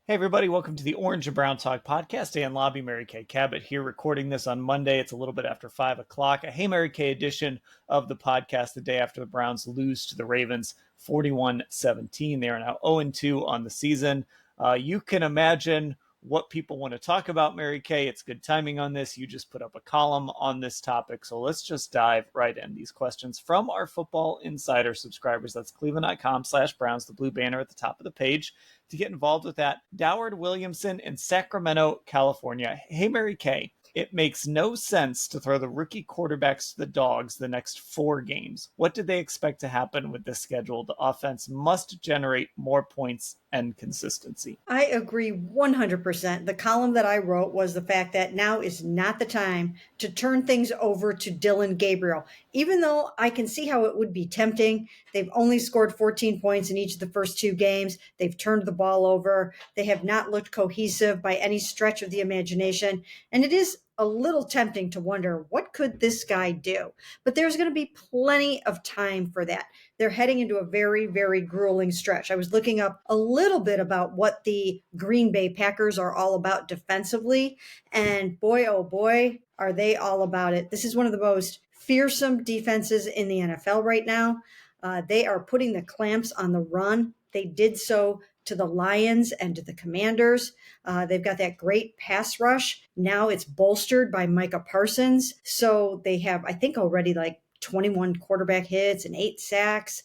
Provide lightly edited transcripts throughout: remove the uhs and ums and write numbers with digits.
Hey, everybody, welcome to the Orange and Brown Talk podcast. Dan Labbe, Mary Kay Cabot here recording this on Monday. It's a little bit after 5 o'clock. A Hey Mary Kay edition of the podcast the day after the Browns lose to the Ravens 41-17. They are now 0-2 on the season. You can imagine what people want to talk about, Mary Kay. It's good timing on this. You just put up a column on this topic. So let's just dive right in. These questions from our Football Insider subscribers. That's cleveland.com/Browns, the blue banner at the top of the page. To get involved with that, Doward Williamson in Sacramento, California. Hey, Mary Kay, it makes no sense to throw the rookie quarterbacks to the dogs the next 4 games. What did they expect to happen with this schedule? The offense must generate more points and consistency. I agree 100%. The column that I wrote was the fact that now is not the time to turn things over to Dillon Gabriel. Even though I can see how it would be tempting, they've only scored 14 points in each of the first 2 games. They've turned the ball over. They have not looked cohesive by any stretch of the imagination. And it is a little tempting to wonder, what could this guy do? But there's going to be plenty of time for that. They're heading into a very, very grueling stretch. I was looking up a little bit about what the Green Bay Packers are all about defensively. And boy, oh boy, are they all about it. This is one of the most fearsome defenses in the NFL right now. They are putting the clamps on the run. They did so to the Lions and to the Commanders. They've got that great pass rush. Now it's bolstered by Micah Parsons. So they have, I think, already like 21 quarterback hits and 8 sacks.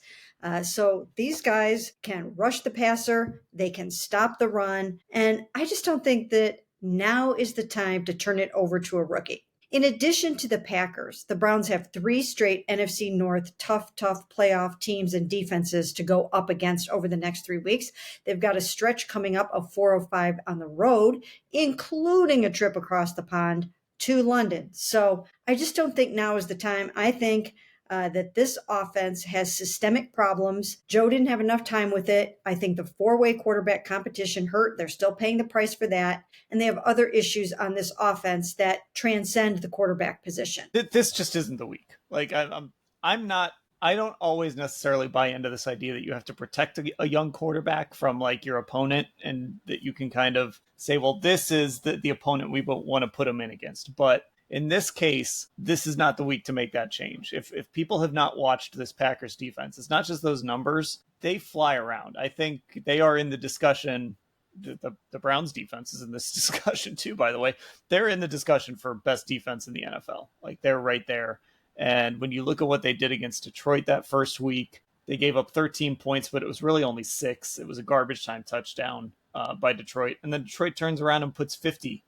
So these guys can rush the passer. They can stop the run. And I just don't think that now is the time to turn it over to a rookie. In addition to the Packers, the Browns have 3 straight NFC North tough playoff teams and defenses to go up against over the next 3 weeks. They've got a stretch coming up of 4 of 5 on the road, including a trip across the pond to London. So I just don't think now is the time. I think that this offense has systemic problems. Joe didn't have enough time with it. I think the 4-way quarterback competition hurt. They're still paying the price for that. And they have other issues on this offense that transcend the quarterback position. This just isn't the week. Like I don't always necessarily buy into this idea that you have to protect a young quarterback from like your opponent, and that you can kind of say, well, this is the opponent we want to put him in against. But in this case, this is not the week to make that change. If people have not watched this Packers defense, it's not just those numbers. They fly around. I think they are in the discussion. The Browns defense is in this discussion too, by the way. They're in the discussion for best defense in the NFL. Like, they're right there. And when you look at what they did against Detroit that first week, they gave up 13 points, but it was really only 6. It was a garbage time touchdown by Detroit. And then Detroit turns around and puts 50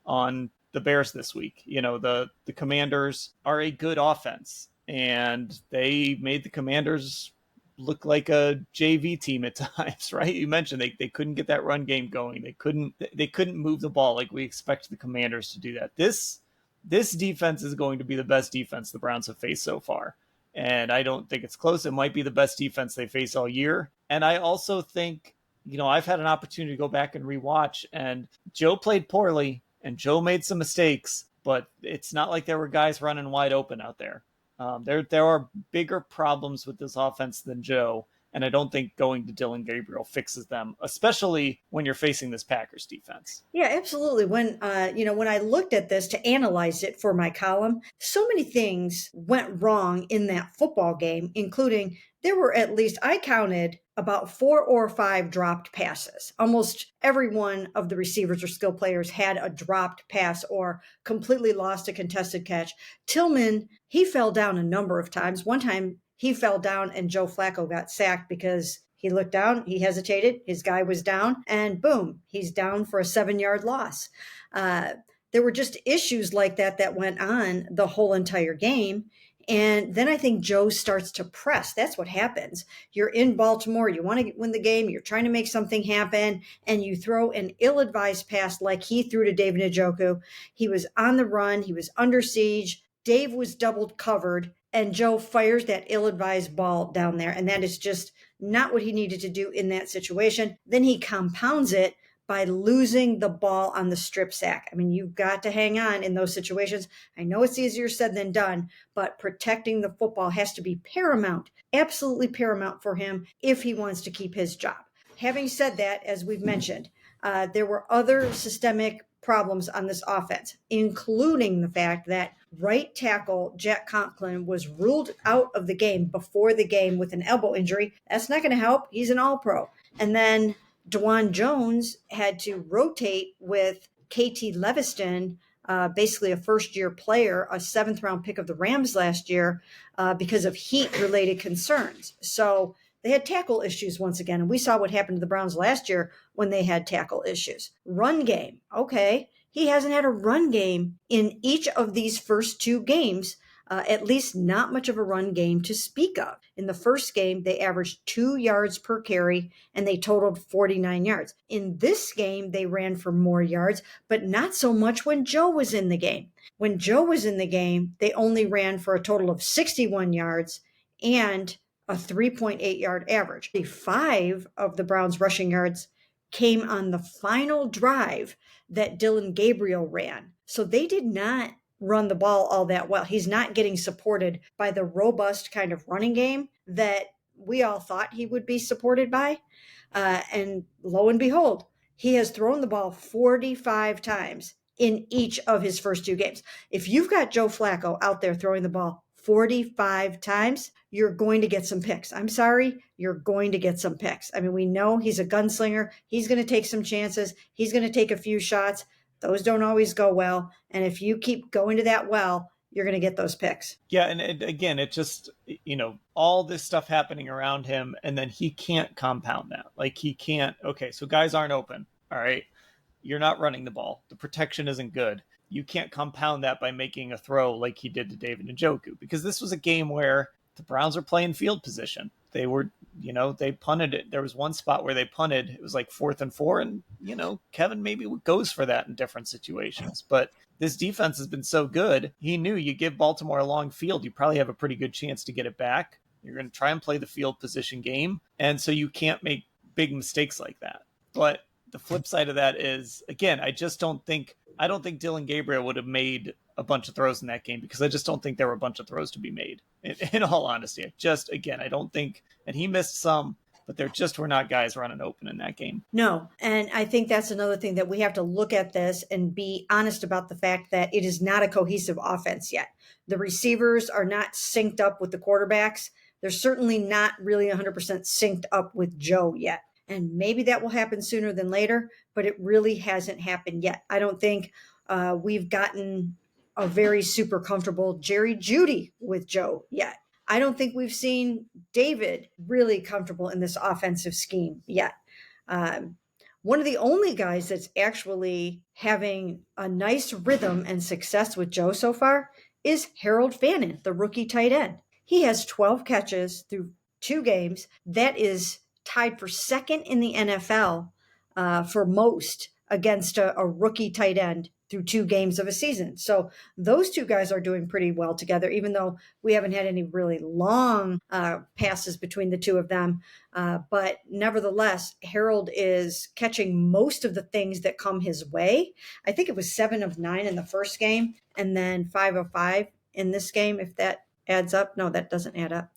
on the Bears this week. You know, the Commanders are a good offense, and they made the Commanders look like a JV team at times, right? You mentioned they couldn't get that run game going. They couldn't move the ball like we expect the Commanders to do that. This defense is going to be the best defense the Browns have faced so far. And I don't think it's close. It might be the best defense they face all year. And I also think, you know, I've had an opportunity to go back and rewatch, and Joe played poorly and Joe made some mistakes, but it's not like there were guys running wide open out there. There are bigger problems with this offense than Joe. And I don't think going to Dillon Gabriel fixes them, especially when you're facing this Packers defense. Yeah, absolutely. When I looked at this to analyze it for my column, so many things went wrong in that football game, including there were, at least I counted, about 4 or 5 dropped passes. Almost every one of the receivers or skill players had a dropped pass or completely lost a contested catch. Tillman, he fell down a number of times. One time he fell down and Joe Flacco got sacked because he looked down, he hesitated, his guy was down, and boom, he's down for a 7-yard loss. There were just issues like that went on the whole entire game. And then I think Joe starts to press. That's what happens. You're in Baltimore. You want to win the game. You're trying to make something happen. And you throw an ill-advised pass like he threw to David Njoku. He was on the run. He was under siege. Dave was doubled covered. And Joe fires that ill-advised ball down there. And that is just not what he needed to do in that situation. Then he compounds it by losing the ball on the strip sack. I mean, you've got to hang on in those situations. I know it's easier said than done, but protecting the football has to be paramount, absolutely paramount for him if he wants to keep his job. Having said that, as we've mentioned, there were other systemic problems on this offense, including the fact that right tackle Jack Conklin was ruled out of the game before the game with an elbow injury. That's not going to help. He's an all-pro. And then Dwan Jones had to rotate with KT Leviston, basically a first-year player, a seventh-round pick of the Rams last year, because of heat-related concerns. So they had tackle issues once again, and we saw what happened to the Browns last year when they had tackle issues. Run game, okay. He hasn't had a run game in each of these first two games, at least not much of a run game to speak of. In the first game, they averaged 2 yards per carry, and they totaled 49 yards. In this game, they ran for more yards, but not so much when Joe was in the game. When Joe was in the game, they only ran for a total of 61 yards and a 3.8 yard average. 5 of the Browns' rushing yards came on the final drive that Dillon Gabriel ran. So they did not run the ball all that well. He's not getting supported by the robust kind of running game that we all thought he would be supported by. And lo and behold, he has thrown the ball 45 times in each of his first two games. If you've got Joe Flacco out there throwing the ball 45 times, you're going to get some picks. I'm sorry, you're going to get some picks. I mean, we know he's a gunslinger. He's going to take some chances. He's going to take a few shots. Those don't always go well. And if you keep going to that well, you're going to get those picks. Yeah, and again, it just, all this stuff happening around him, and then he can't compound that. Like, he can't, okay, so guys aren't open, all right? You're not running the ball. The protection isn't good. You can't compound that by making a throw like he did to David Njoku, because this was a game where the Browns were playing field position. They were, they punted it. There was one spot where they punted. It was like 4th and 4, and, Kevin maybe goes for that in different situations. But this defense has been so good. He knew you give Baltimore a long field, you probably have a pretty good chance to get it back. You're going to try and play the field position game. And so you can't make big mistakes like that. But the flip side of that is, again, I don't think Dillon Gabriel would have made a bunch of throws in that game, because I just don't think there were a bunch of throws to be made. In all honesty, I don't think, and he missed some, but there just were not guys running open in that game. No. And I think that's another thing that we have to look at this and be honest about the fact that it is not a cohesive offense yet. The receivers are not synced up with the quarterbacks. They're certainly not really 100% synced up with Joe yet. And maybe that will happen sooner than later, but it really hasn't happened yet. I don't think we've gotten a very super comfortable Jerry Jeudy with Joe yet. I don't think we've seen David really comfortable in this offensive scheme yet. One of the only guys that's actually having a nice rhythm and success with Joe so far is Harold Fannin, the rookie tight end. He has 12 catches through 2 games. That is tied for second in the NFL for most against a rookie tight end through 2 games of a season. So those 2 guys are doing pretty well together, even though we haven't had any really long passes between the 2 of them. But nevertheless, Harold is catching most of the things that come his way. I think it was 7 of 9 in the first game, and then 5 of 5 in this game, if that adds up. No, that doesn't add up.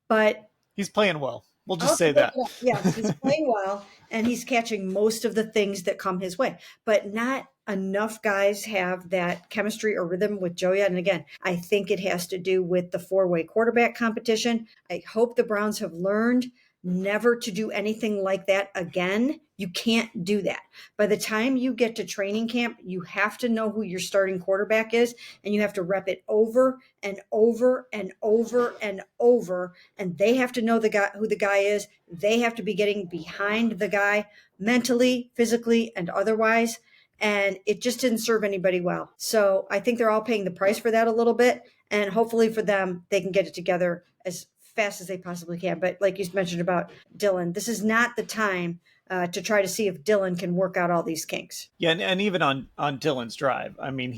But he's playing well. We'll just say that. Yeah, he's playing well, and he's catching most of the things that come his way. But not enough guys have that chemistry or rhythm with Joe yet. And again, I think it has to do with the 4-way quarterback competition. I hope the Browns have learned never to do anything like that again. You can't do that. By the time you get to training camp, you have to know who your starting quarterback is, and you have to rep it over and over and over and over. And they have to know who the guy is. They have to be getting behind the guy mentally, physically, and otherwise. And it just didn't serve anybody well. So I think they're all paying the price for that a little bit. And hopefully for them, they can get it together as fast as they possibly can. But like you mentioned about Dillon, this is not the time to try to see if Dillon can work out all these kinks. Yeah, and even on Dillon's drive, I mean,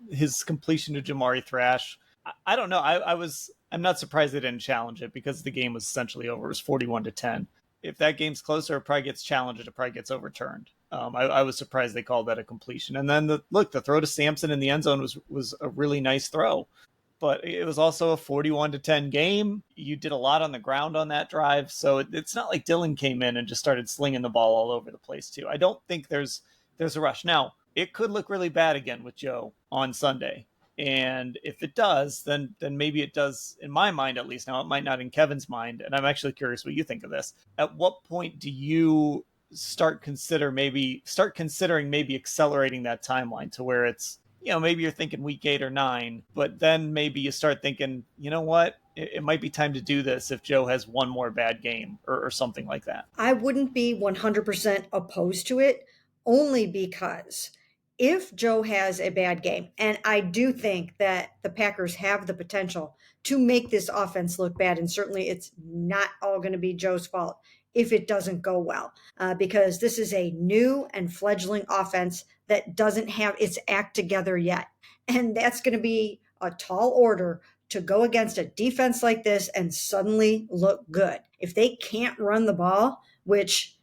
his completion to Jamari Thrash, I don't know. I'm not surprised they didn't challenge it, because the game was essentially over. It was 41-10. If that game's closer, it probably gets challenged. It probably gets overturned. I was surprised they called that a completion. And then the throw to Sampson in the end zone was a really nice throw. but it was also a 41-10 game. You did a lot on the ground on that drive. So it's not like Dillon came in and just started slinging the ball all over the place too. I don't think there's a rush. Now, it could look really bad again with Joe on Sunday. And if it does, then maybe it does in my mind, at least. Now, it might not in Kevin's mind. And I'm actually curious what you think of this. At what point do you start considering maybe accelerating that timeline to where it's, maybe you're thinking week 8 or 9, but then maybe you start thinking, you know what, it might be time to do this if Joe has one more bad game or something like that. I wouldn't be 100% opposed to it, only because if Joe has a bad game, and I do think that the Packers have the potential to make this offense look bad, and certainly it's not all going to be Joe's fault if it doesn't go well, because this is a new and fledgling offense that doesn't have its act together yet. And that's going to be a tall order to go against a defense like this and suddenly look good. If they can't run the ball, which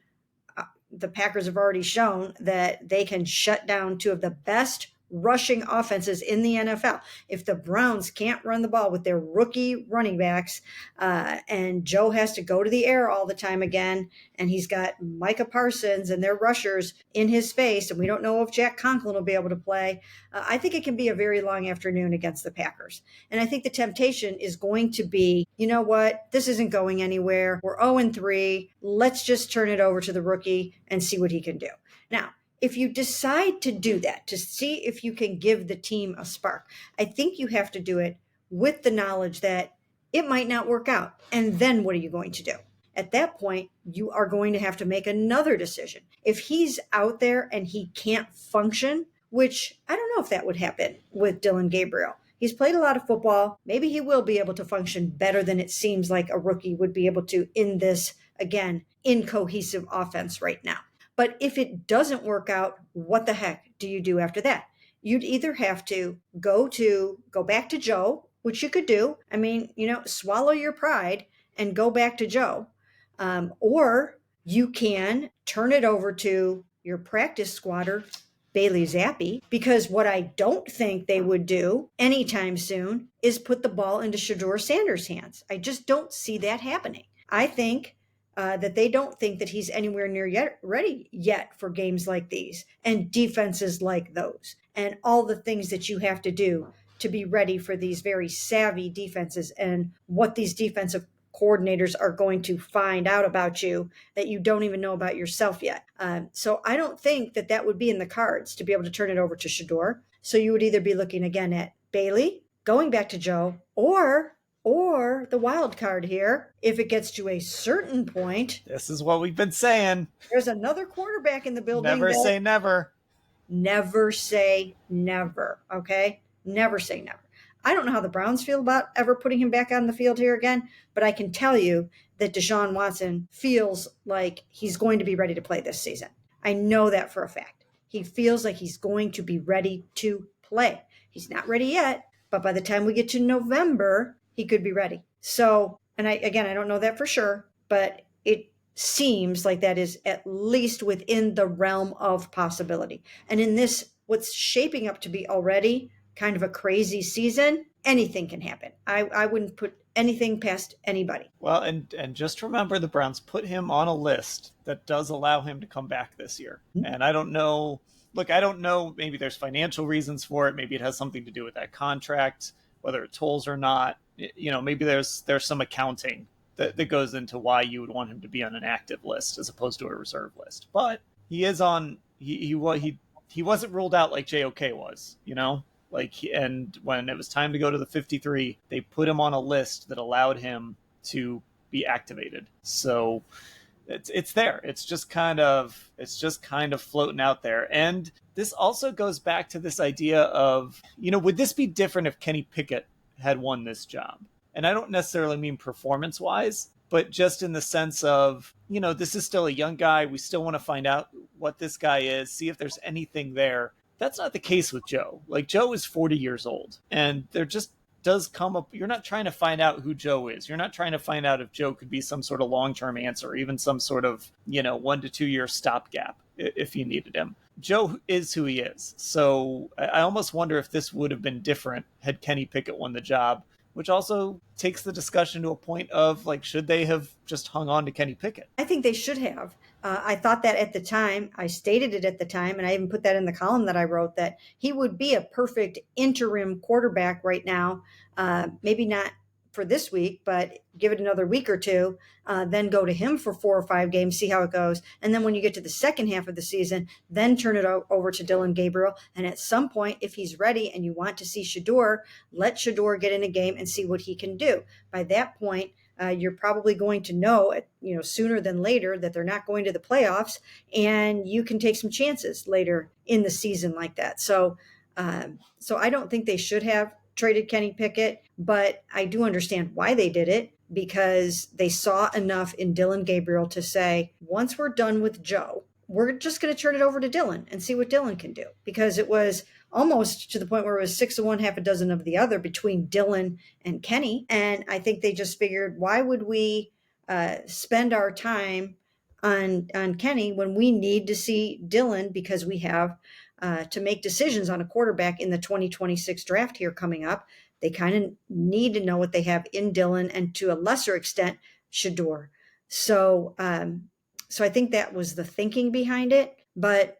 the Packers have already shown that they can shut down two of the best rushing offenses in the NFL. If the Browns can't run the ball with their rookie running backs, and Joe has to go to the air all the time again, and he's got Micah Parsons and their rushers in his face, and we don't know if Jack Conklin will be able to play, I think it can be a very long afternoon against the Packers. And I think the temptation is going to be, you know what, this isn't going anywhere. We're 0-3. Let's just turn it over to the rookie and see what he can do. Now, if you decide to do that, to see if you can give the team a spark, I think you have to do it with the knowledge that it might not work out. And then what are you going to do? At that point, you are going to have to make another decision. If he's out there and he can't function, which I don't know if that would happen with Dillon Gabriel. He's played a lot of football. Maybe he will be able to function better than it seems like a rookie would be able to in this, again, incohesive offense right now. But if it doesn't work out, what the heck do you do after that? You'd either have to go back to Joe, which you could do. I mean, swallow your pride and go back to Joe. Or you can turn it over to your practice squatter, Bailey Zappi, because what I don't think they would do anytime soon is put the ball into Shedeur Sanders' hands. I just don't see that happening. I think that they don't think that he's anywhere near ready yet for games like these and defenses like those and all the things that you have to do to be ready for these very savvy defenses and what these defensive coordinators are going to find out about you that you don't even know about yourself yet. So I don't think that that would be in the cards to be able to turn it over to Shedeur. So you would either be looking again at Bailey, going back to Joe, or the wild card here, if it gets to a certain point. This is what we've been saying. There's another quarterback in the building. Never say never. Never say never, okay? Never say never. I don't know how the Browns feel about ever putting him back on the field here again, but I can tell you that Deshaun Watson feels like he's going to be ready to play this season. I know that for a fact. He feels like he's going to be ready to play. He's not ready yet, but by the time we get to November, he could be ready. So, and I don't know that for sure, but it seems like that is at least within the realm of possibility. And in this, what's shaping up to be already kind of a crazy season, anything can happen. I wouldn't put anything past anybody. Well, and just remember, the Browns put him on a list that does allow him to come back this year. And I don't know. Look, I don't know. Maybe there's financial reasons for it. Maybe it has something to do with that contract, whether it tolls or not. Maybe there's some accounting that goes into why you would want him to be on an active list as opposed to a reserve list. But he is on. He wasn't ruled out like JOK was. And when it was time to go to the 53, they put him on a list that allowed him to be activated. So it's there. It's just kind of floating out there. And this also goes back to this idea of, would this be different if Kenny Pickett had won this job? And I don't necessarily mean performance-wise, but just in the sense of, this is still a young guy. We still want to find out what this guy is, see if there's anything there. That's not the case with Joe. Like, Joe is 40 years old, and there just does come up. You're not trying to find out who Joe is. You're not trying to find out if Joe could be some sort of long-term answer, or even some sort of, 1 to 2 year stopgap if you needed him. Joe is who he is. So I almost wonder if this would have been different had Kenny Pickett won the job, which also takes the discussion to a point of like, should they have just hung on to Kenny Pickett? I think they should have. I thought that at the time. I stated it at the time, and I even put that in the column that I wrote that he would be a perfect interim quarterback right now. Maybe not for this week, but give it another week or two, then go to him for 4 or 5 games, see how it goes. And then when you get to the second half of the season, then turn it over to Dillon Gabriel. And at some point, if he's ready and you want to see Shedeur, let Shedeur get in a game and see what he can do. By that point, you're probably going to know, sooner than later that they're not going to the playoffs, and you can take some chances later in the season like that. So I don't think they should have traded Kenny Pickett, but I do understand why they did it, because they saw enough in Dillon Gabriel to say, once we're done with Joe, we're just going to turn it over to Dillon and see what Dillon can do, because it was almost to the point where it was 6 of one, half a dozen of the other between Dillon and Kenny. And I think they just figured, why would we spend our time on Kenny when we need to see Dillon, because we have to make decisions on a quarterback in the 2026 draft here coming up. They kind of need to know what they have in Dillon, and to a lesser extent, Shedeur. So I think that was the thinking behind it. But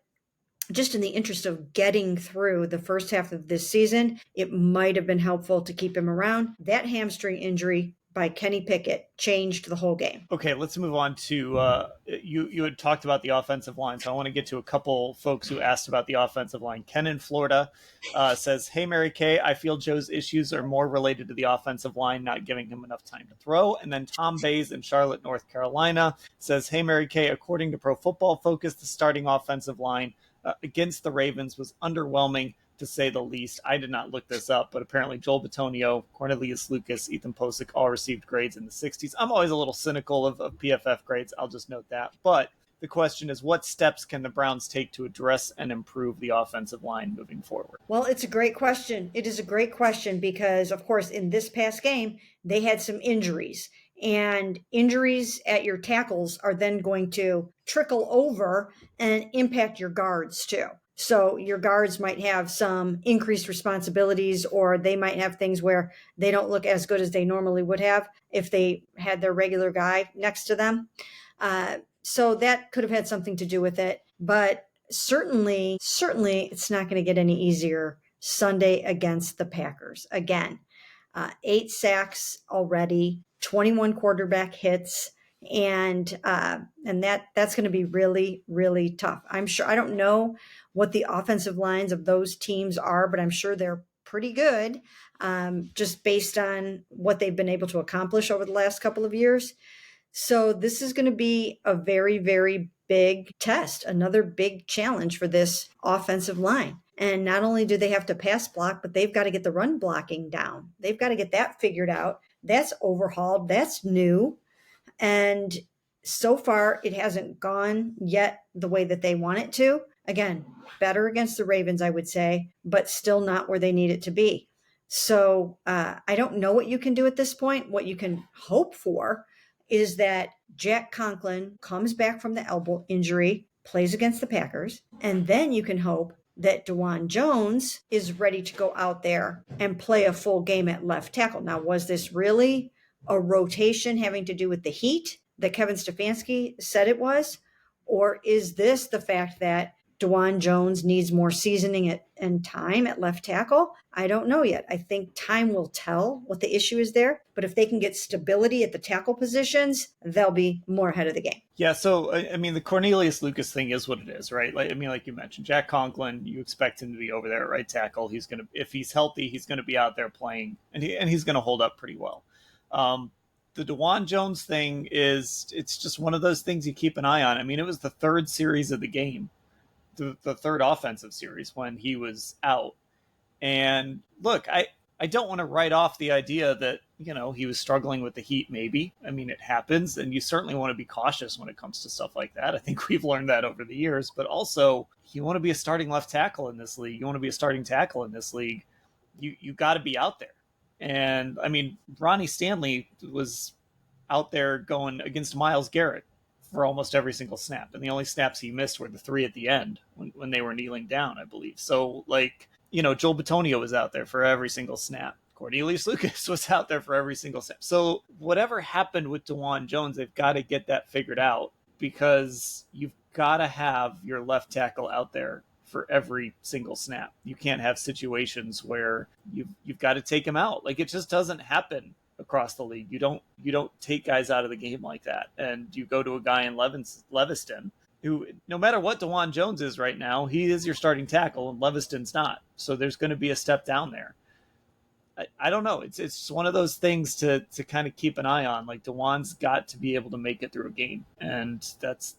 just in the interest of getting through the first half of this season, it might have been helpful to keep him around. That hamstring injury by Kenny Pickett changed the whole game. Okay, let's move on to you had talked about the offensive line, so I want to get to a couple folks who asked about the offensive line. Ken in Florida says, "Hey Mary Kay, I feel Joe's issues are more related to the offensive line not giving him enough time to throw." And then Tom Bays in Charlotte, North Carolina says, "Hey Mary Kay, according to Pro Football Focus, the starting offensive line against the Ravens was underwhelming, to say the least." I did not look this up, but apparently Joel Bitonio, Cornelius Lucas, Ethan Posick all received grades in the 60s. I'm always a little cynical of PFF grades. I'll just note that. But the question is, what steps can the Browns take to address and improve the offensive line moving forward? Well, it's a great question. It is a great question because, of course, in this past game, they had some injuries. And injuries at your tackles are then going to trickle over and impact your guards too. So your guards might have some increased responsibilities, or they might have things where they don't look as good as they normally would have if they had their regular guy next to them. So that could have had something to do with it. But certainly it's not going to get any easier Sunday against the Packers. Again, 8 sacks already, 21 quarterback hits, and that's going to be really, really tough. I'm sure, I don't know what the offensive lines of those teams are, but I'm sure they're pretty good, just based on what they've been able to accomplish over the last couple of years. So this is going to be a very, very big test, another big challenge for this offensive line. And not only do they have to pass block, but they've got to get the run blocking down. They've got to get that figured out. That's overhauled. That's new. And so far, it hasn't gone yet the way that they want it to. Again, better against the Ravens, I would say, but still not where they need it to be. So I don't know what you can do at this point. What you can hope for is that Jack Conklin comes back from the elbow injury, plays against the Packers, and then you can hope that Dwan Jones is ready to go out there and play a full game at left tackle. Now, was this really a rotation having to do with the heat that Kevin Stefanski said it was? Or is this the fact that Dwan Jones needs more seasoning and time at left tackle? I don't know yet. I think time will tell what the issue is there. But if they can get stability at the tackle positions, they'll be more ahead of the game. Yeah, so, I mean, the Cornelius Lucas thing is what it is, right? Like, I mean, like you mentioned, Jack Conklin, you expect him to be over there at right tackle. He's going to, if he's healthy, he's going to be out there playing, and he's going to hold up pretty well. The Dwan Jones thing it's just one of those things you keep an eye on. I mean, it was the third series of the game, the third offensive series when he was out. And look, I don't want to write off the idea that, he was struggling with the heat, maybe. I mean, it happens, and you certainly want to be cautious when it comes to stuff like that. I think we've learned that over the years, but also you want to be a starting left tackle in this league. You want to be a starting tackle in this league. You got to be out there. And I mean, Ronnie Stanley was out there going against Myles Garrett for almost every single snap. And the only snaps he missed were the 3 at the end when they were kneeling down, I believe. So, like, Joel Bitonio was out there for every single snap. Cornelius Lucas was out there for every single snap. So whatever happened with Dwan Jones, they've got to get that figured out, because you've got to have your left tackle out there for every single snap. You can't have situations where you've got to take him out. Like, it just doesn't happen across the league. You don't take guys out of the game like that. And you go to a guy in Leviston, who, no matter what Dwan Jones is right now, he is your starting tackle and Leviston's not. So there's going to be a step down there. I don't know. It's one of those things to kind of keep an eye on. Like, Dwan's got to be able to make it through a game. And that's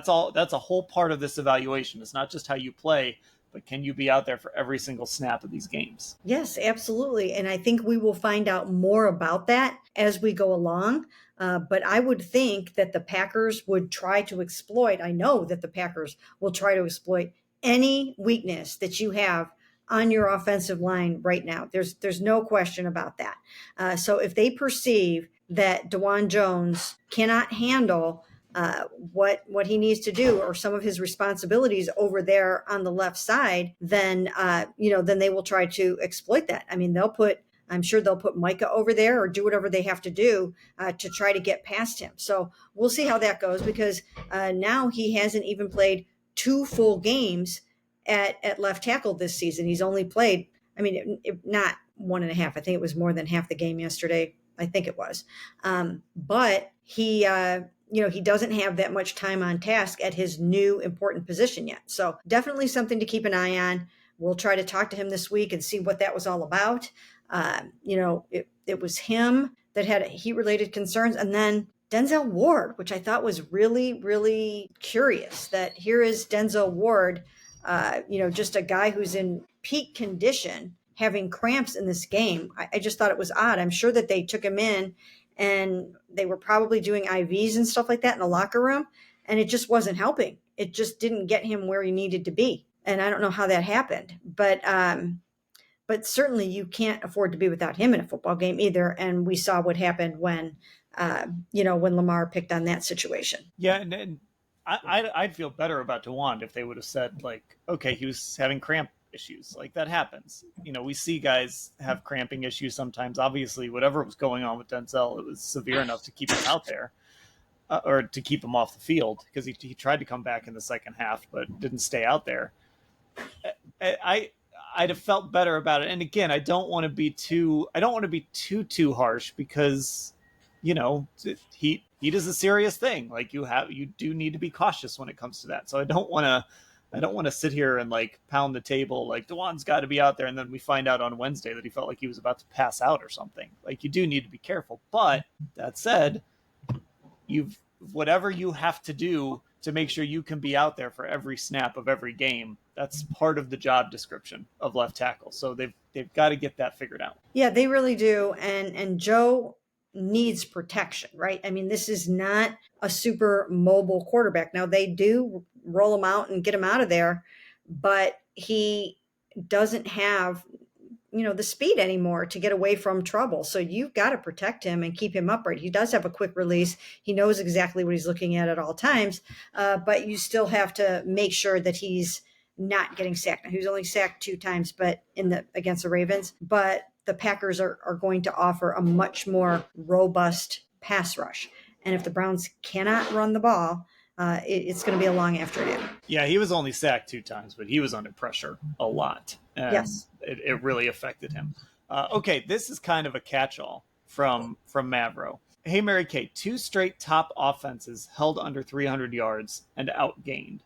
all. That's a whole part of this evaluation. It's not just how you play, but can you be out there for every single snap of these games? Yes, absolutely. And I think we will find out more about that as we go along. But I would think that the Packers would try to exploit, I know that the Packers will try to exploit any weakness that you have on your offensive line right now. There's no question about that. So if they perceive that Dwan Jones cannot handle what he needs to do, or some of his responsibilities over there on the left side, then then they will try to exploit that. I mean, I'm sure they'll put Micah over there or do whatever they have to do to try to get past him. So we'll see how that goes, because now he hasn't even played 2 full games at left tackle this season. He's only played, not 1.5. I think it was more than half the game yesterday. I think it was. But he doesn't have that much time on task at his new important position yet. So definitely something to keep an eye on. We'll try to talk to him this week and see what that was all about. It was him that had heat-related concerns. And then Denzel Ward, which I thought was really, really curious, that here is Denzel Ward, just a guy who's in peak condition, having cramps in this game. I just thought it was odd. I'm sure that they took him in and they were probably doing IVs and stuff like that in the locker room, and it just wasn't helping. It just didn't get him where he needed to be. And I don't know how that happened, but certainly you can't afford to be without him in a football game either. And we saw what happened when Lamar picked on that situation. Yeah. And I'd feel better about Dwan if they would have said, like, okay, he was having cramp issues. Like, that happens. We see guys have cramping issues sometimes. Obviously, whatever was going on with Denzel, it was severe enough to keep him out there, or to keep him off the field, because he tried to come back in the second half, but didn't stay out there. I'd have felt better about it. And again, I don't want to be too too harsh, because heat is a serious thing. Like, you do need to be cautious when it comes to that. So I don't want to sit here and, like, pound the table like Dwan's got to be out there, and then we find out on Wednesday that he felt like he was about to pass out or something. Like, you do need to be careful. But that said, whatever you have to do to make sure you can be out there for every snap of every game, that's part of the job description of left tackle. So they've got to get that figured out. Yeah, they really do. And Joe needs protection, right? I mean, this is not a super mobile quarterback. Now, they do roll him out and get him out of there, but he doesn't have the speed anymore to get away from trouble. So you've got to protect him and keep him upright. He does have a quick release. He knows exactly what he's looking at all times, but you still have to make sure that he's not getting sacked. Now, he was only sacked 2 times, but against the Ravens. But the Packers are going to offer a much more robust pass rush. And if the Browns cannot run the ball, it's going to be a long afternoon. Yeah, he was only sacked 2 times, but he was under pressure a lot. And yes. It really affected him. Okay, this is kind of a catch-all from Mavro. Hey, Mary Kate, 2 straight top offenses held under 300 yards and outgained.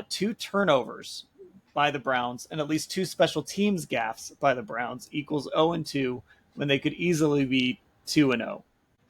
2 turnovers by the Browns and at least 2 special teams gaffes by the Browns equals 0-2 when they could easily be 2-0.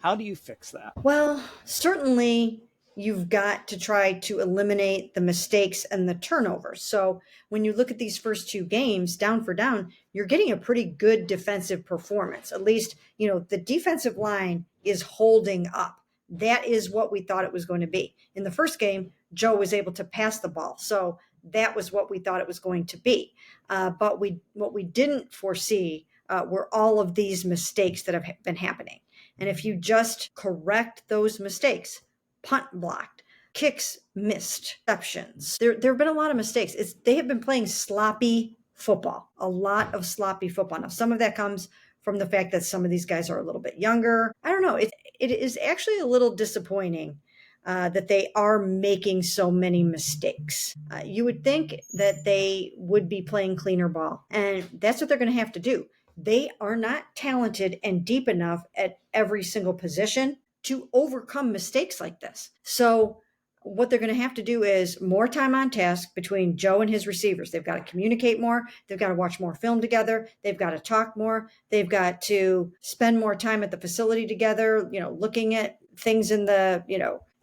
How do you fix that? Well, certainly you've got to try to eliminate the mistakes and the turnovers. So when you look at these first 2 games, down for down, you're getting a pretty good defensive performance. At least, the defensive line is holding up. That is what we thought it was going to be. In the first game, Joe was able to pass the ball. So that was what we thought it was going to be. But what we didn't foresee were all of these mistakes that have been happening. And if you just correct those mistakes, punt blocked, kicks missed, exceptions. There have been a lot of mistakes. They have been playing sloppy football, a lot of sloppy football. Now, some of that comes from the fact that some of these guys are a little bit younger. I don't know. It is actually a little disappointing that they are making so many mistakes. You would think that they would be playing cleaner ball, and that's what they're going to have to do. They are not talented and deep enough at every single position to overcome mistakes like this. So what they're going to have to do is more time on task between Joe and his receivers. They've got to communicate more. They've got to watch more film together. They've got to talk more. They've got to spend more time at the facility together, looking at things in the,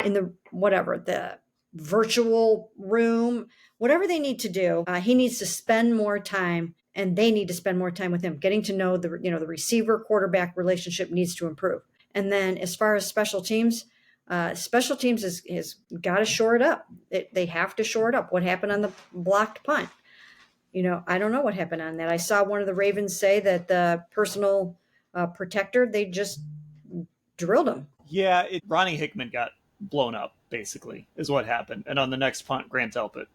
in the whatever, the virtual room, whatever they need to do. He needs to spend more time, and they need to spend more time with him. Getting to know the receiver quarterback relationship needs to improve. And then as far as special teams has got to shore it up. They have to shore it up. What happened on the blocked punt? I don't know what happened on that. I saw one of the Ravens say that the personal protector, they just drilled him. Yeah, Ronnie Hickman got blown up, basically, is what happened. And on the next punt, Grant Delpit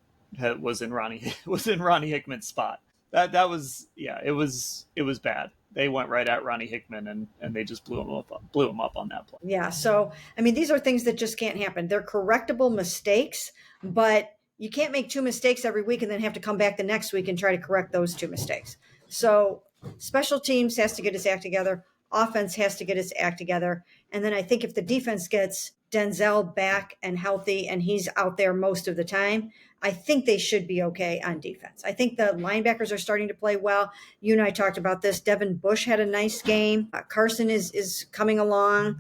was in Ronnie Hickman's spot. That was, yeah, it was bad. They went right at Ronnie Hickman and they just blew him up on that play. Yeah. So, I mean, these are things that just can't happen. They're correctable mistakes, but you can't make two mistakes every week and then have to come back the next week and try to correct those two mistakes. So special teams has to get its act together. Offense has to get its act together. And then I think if the defense gets Denzel back and healthy and he's out there most of the time, I think they should be okay on defense. I think the linebackers are starting to play well. You and I talked about this. Devin Bush had a nice game. Carson is coming along.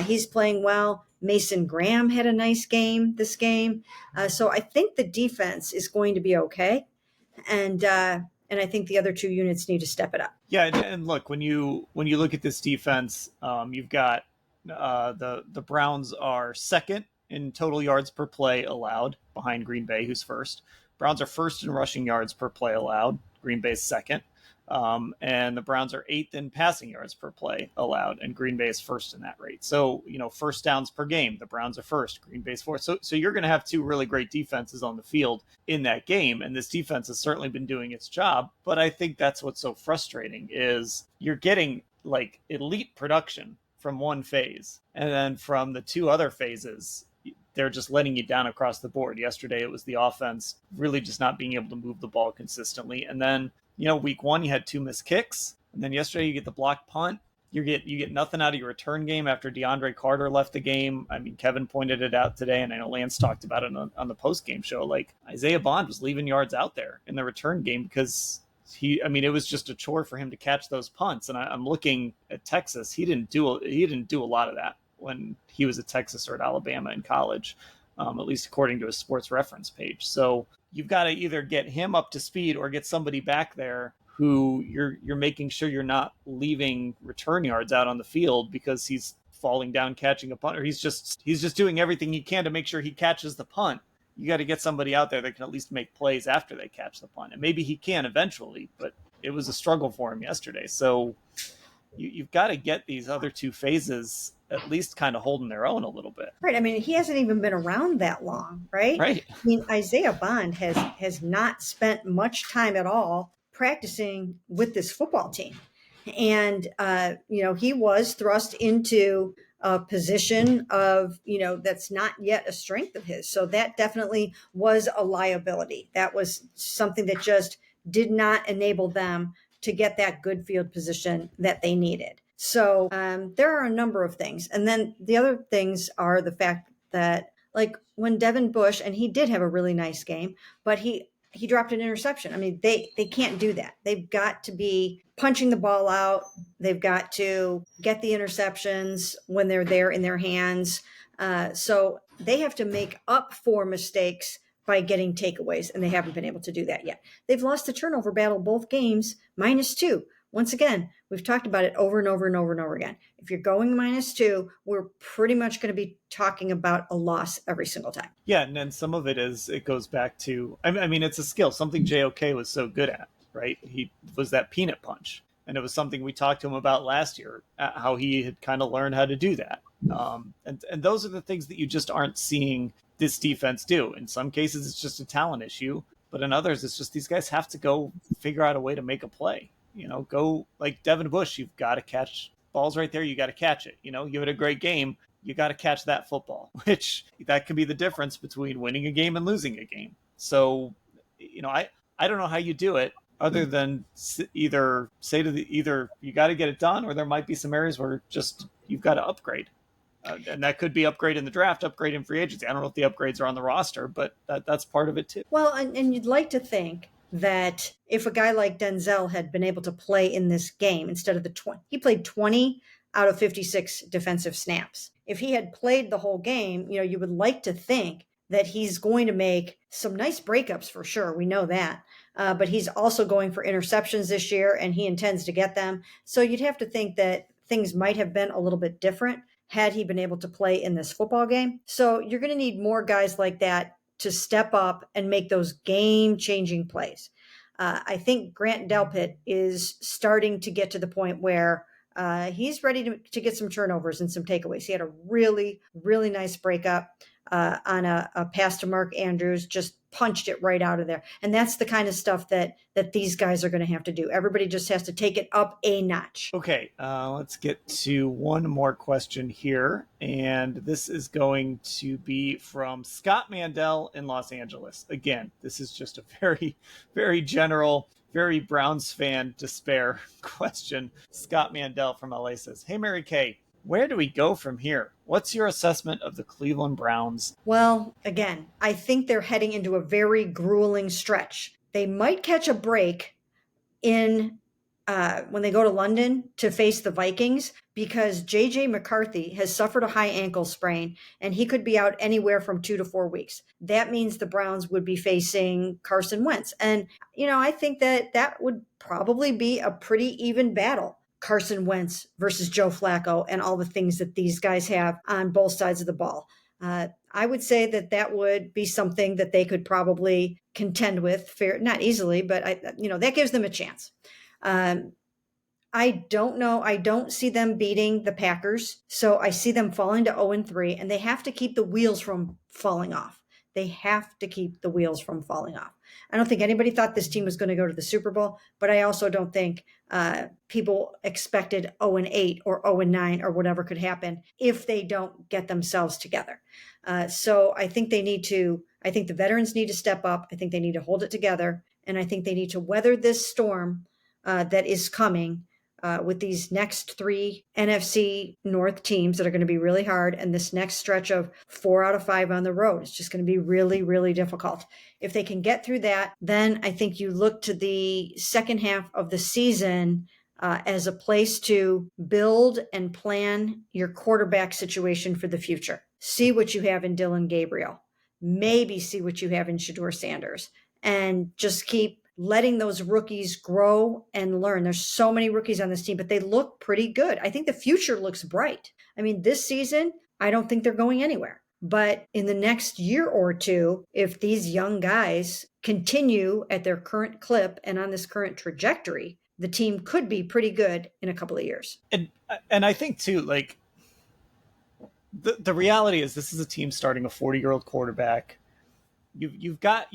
He's playing well. Mason Graham had a nice game this game. So I think the defense is going to be okay. And I think the other two units need to step it up. Yeah, and look, when you look at this defense, you've got the Browns are second in total yards per play allowed, behind Green Bay, who's first. Browns are first in rushing yards per play allowed. Green Bay's second. And the Browns are eighth in passing yards per play allowed, and Green Bay is first in that rate. So, first downs per game, the Browns are first, Green Bay's fourth. So you're going to have two really great defenses on the field in that game, and this defense has certainly been doing its job. But I think that's what's so frustrating is you're getting like elite production from one phase, and then from the two other phases, they're just letting you down across the board. Yesterday, it was the offense really just not being able to move the ball consistently. And then, week one, you had two missed kicks. And then yesterday, you get the blocked punt. You get nothing out of your return game after DeAndre Carter left the game. I mean, Kevin pointed it out today, and I know Lance talked about it on the post-game show. Like, Isaiah Bond was leaving yards out there in the return game because it was just a chore for him to catch those punts. And I'm looking at Texas. He didn't do a lot of that when he was at Texas or at Alabama in college, at least according to his sports reference page. So you've got to either get him up to speed or get somebody back there who you're making sure you're not leaving return yards out on the field because he's falling down catching a punt, or he's just doing everything he can to make sure he catches the punt. You got to get somebody out there that can at least make plays after they catch the punt. And maybe he can eventually, but it was a struggle for him yesterday. So you've got to get these other two phases at least kind of holding their own a little bit. Right. I mean, he hasn't even been around that long, right? Right. I mean, Isaiah Bond has not spent much time at all practicing with this football team. And, he was thrust into a position of, that's not yet a strength of his. So that definitely was a liability. That was something that just did not enable them to get that good field position that they needed. So there are a number of things. And then the other things are the fact that, like, when Devin Bush, and he did have a really nice game, but he dropped an interception. I mean, they can't do that. They've got to be punching the ball out. They've got to get the interceptions when they're there in their hands. So they have to make up for mistakes by getting takeaways, and they haven't been able to do that yet. They've lost the turnover battle both games, -2. Once again, we've talked about it over and over and over and over again. If you're going -2, we're pretty much going to be talking about a loss every single time. Yeah, and then some of it goes back to, I mean, it's a skill, something JOK was so good at, right? He was that peanut punch. And it was something we talked to him about last year, how he had kind of learned how to do that. And those are the things that you just aren't seeing this defense do? In some cases, it's just a talent issue, but in others, it's just these guys have to go figure out a way to make a play. Go like Devin Bush. You've got to catch balls right there. You got to catch it. Give it a great game. You got to catch that football, which that could be the difference between winning a game and losing a game. So, I don't know how you do it other than either say either you got to get it done, or there might be some areas where just you've got to upgrade. And that could be upgrade in the draft, upgrade in free agency. I don't know if the upgrades are on the roster, but that's part of it too. Well, and you'd like to think that if a guy like Denzel had been able to play in this game instead of he played 20 out of 56 defensive snaps. If he had played the whole game, you would like to think that he's going to make some nice breakups for sure. We know that. But he's also going for interceptions this year, and he intends to get them. So you'd have to think that things might have been a little bit different had he been able to play in this football game. So you're going to need more guys like that to step up and make those game-changing plays. I think Grant Delpit is starting to get to the point where he's ready to get some turnovers and some takeaways. He had a really, really nice breakup on a pass to Mark Andrews, just punched it right out of there. And that's the kind of stuff that these guys are going to have to do. Everybody just has to take it up a notch. Okay, let's get to one more question here. And this is going to be from Scott Mandel in Los Angeles. Again, this is just a very, very general, very Browns fan despair question. Scott Mandel from LA says, "Hey, Mary Kay, where do we go from here? What's your assessment of the Cleveland Browns?" Well, again, I think they're heading into a very grueling stretch. They might catch a break in when they go to London to face the Vikings, because J.J. McCarthy has suffered a high ankle sprain, and he could be out anywhere from 2 to 4 weeks. That means the Browns would be facing Carson Wentz. And, I think that would probably be a pretty even battle. Carson Wentz versus Joe Flacco and all the things that these guys have on both sides of the ball. I would say that would be something that they could probably contend with, not easily, but that gives them a chance. I don't know. I don't see them beating the Packers. So I see them falling to 0-3, and they have to keep the wheels from falling off. They have to keep the wheels from falling off. I don't think anybody thought this team was going to go to the Super Bowl, but I also don't think people expected 0-8 or 0-9 or whatever could happen if they don't get themselves together. So I think I think the veterans need to step up. I think they need to hold it together. And I think they need to weather this storm that is coming with these next 3 NFC North teams that are going to be really hard, and this next stretch of 4 out of 5 on the road. It's just going to be really, really difficult. If they can get through that, then I think you look to the second half of the season as a place to build and plan your quarterback situation for the future. See what you have in Dylan Gabriel. Maybe see what you have in Shedeur Sanders, and just keep letting those rookies grow and learn. There's so many rookies on this team, but they look pretty good. I think the future looks bright. I mean, this season, I don't think they're going anywhere. But in the next year or two, if these young guys continue at their current clip and on this current trajectory, the team could be pretty good in a couple of years. And I think too, like the reality is this is a team starting a 40-year-old quarterback. You've got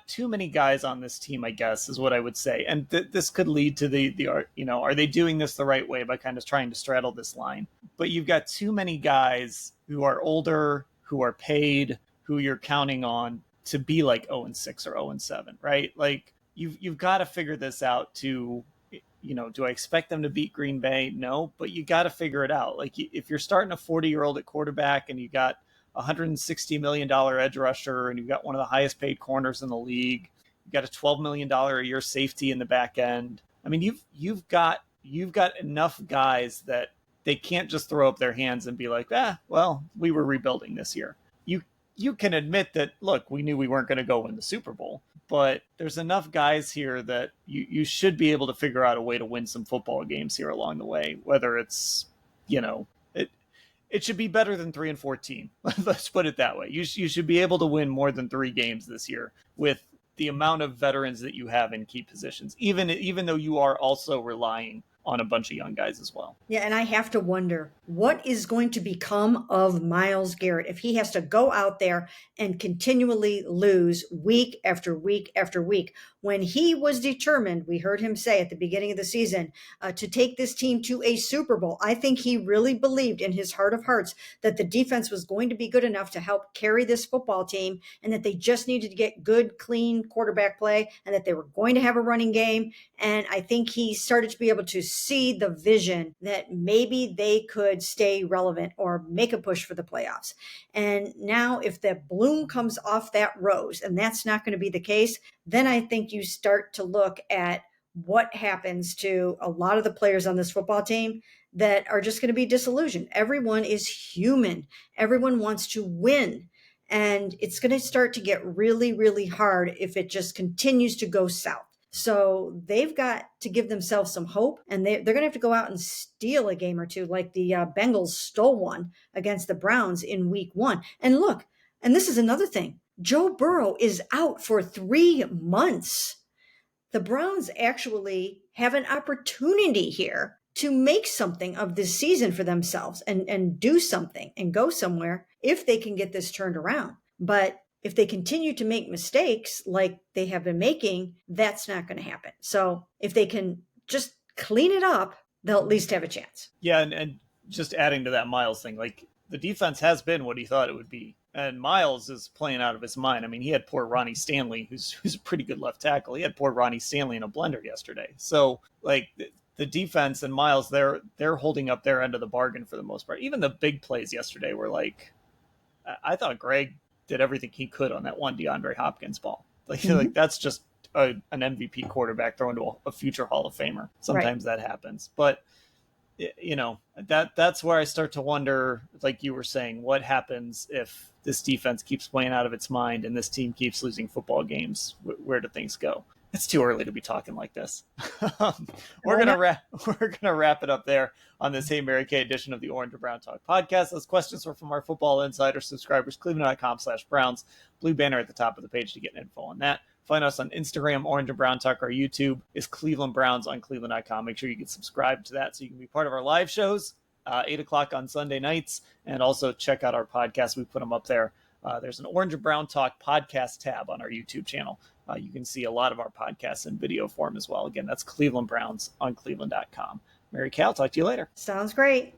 too many guys on this team, I guess, is what I would say. And this could lead to the are they doing this the right way by kind of trying to straddle this line? But you've got too many guys who are older, who are paid, who you're counting on to be like 0-6 or 0-7, right? Like you've got to figure this out to, do I expect them to beat Green Bay? No, but you got to figure it out. Like if you're starting a 40-year-old at quarterback and you got $160 million edge rusher, and you've got one of the highest paid corners in the league. You've got a $12 million a year safety in the back end. I mean, you've got enough guys that they can't just throw up their hands and be like, well, we were rebuilding this year. You can admit that, look, we knew we weren't going to go win the Super Bowl, but there's enough guys here that you should be able to figure out a way to win some football games here along the way, whether it's, it should be better than 3-14. Let's put it that way. You should be able to win more than 3 games this year with the amount of veterans that you have in key positions, even though you are also relying on a bunch of young guys as well. Yeah, and I have to wonder what is going to become of Myles Garrett if he has to go out there and continually lose week after week after week. When he was determined, we heard him say at the beginning of the season, to take this team to a Super Bowl. I think he really believed in his heart of hearts that the defense was going to be good enough to help carry this football team and that they just needed to get good, clean quarterback play and that they were going to have a running game. And I think he started to be able to see the vision that maybe they could stay relevant or make a push for the playoffs. And now, if the bloom comes off that rose, and that's not going to be the case, then I think you start to look at what happens to a lot of the players on this football team that are just going to be disillusioned. Everyone is human, everyone wants to win. And it's going to start to get really, really hard if it just continues to go south. So they've got to give themselves some hope, and they're going to have to go out and steal a game or two, like the Bengals stole one against the Browns in week 1. And look, and this is another thing, Joe Burrow is out for 3 months. The Browns actually have an opportunity here to make something of this season for themselves and do something and go somewhere if they can get this turned around. But if they continue to make mistakes like they have been making, that's not going to happen. So if they can just clean it up, they'll at least have a chance. Yeah, and just adding to that Myles thing, like the defense has been what he thought it would be. And Myles is playing out of his mind. I mean, he had poor Ronnie Stanley, who's a pretty good left tackle. He had poor Ronnie Stanley in a blender yesterday. So, like, the defense and Myles, they're holding up their end of the bargain for the most part. Even the big plays yesterday were like, I thought Greg did everything he could on that one DeAndre Hopkins ball. Like that's just an MVP quarterback thrown to a future Hall of Famer. Sometimes that happens, but that's where I start to wonder, like you were saying, what happens if this defense keeps playing out of its mind and this team keeps losing football games? Where do things go? It's too early to be talking like this. We're gonna wrap it up there on this Hey Mary Kay edition of the Orange and Brown Talk podcast. Those questions were from our Football Insider subscribers, cleveland.com/Browns. Blue banner at the top of the page to get info on that. Find us on Instagram, Orange and Brown Talk. Our YouTube is Cleveland Browns on cleveland.com. Make sure you get subscribed to that so you can be part of our live shows, 8 o'clock on Sunday nights, and also check out our podcast. We put them up there. There's an Orange and Brown Talk podcast tab on our YouTube channel. You can see a lot of our podcasts in video form as well. Again, that's Cleveland Browns on cleveland.com. Mary Kay, I'll talk to you later. Sounds great.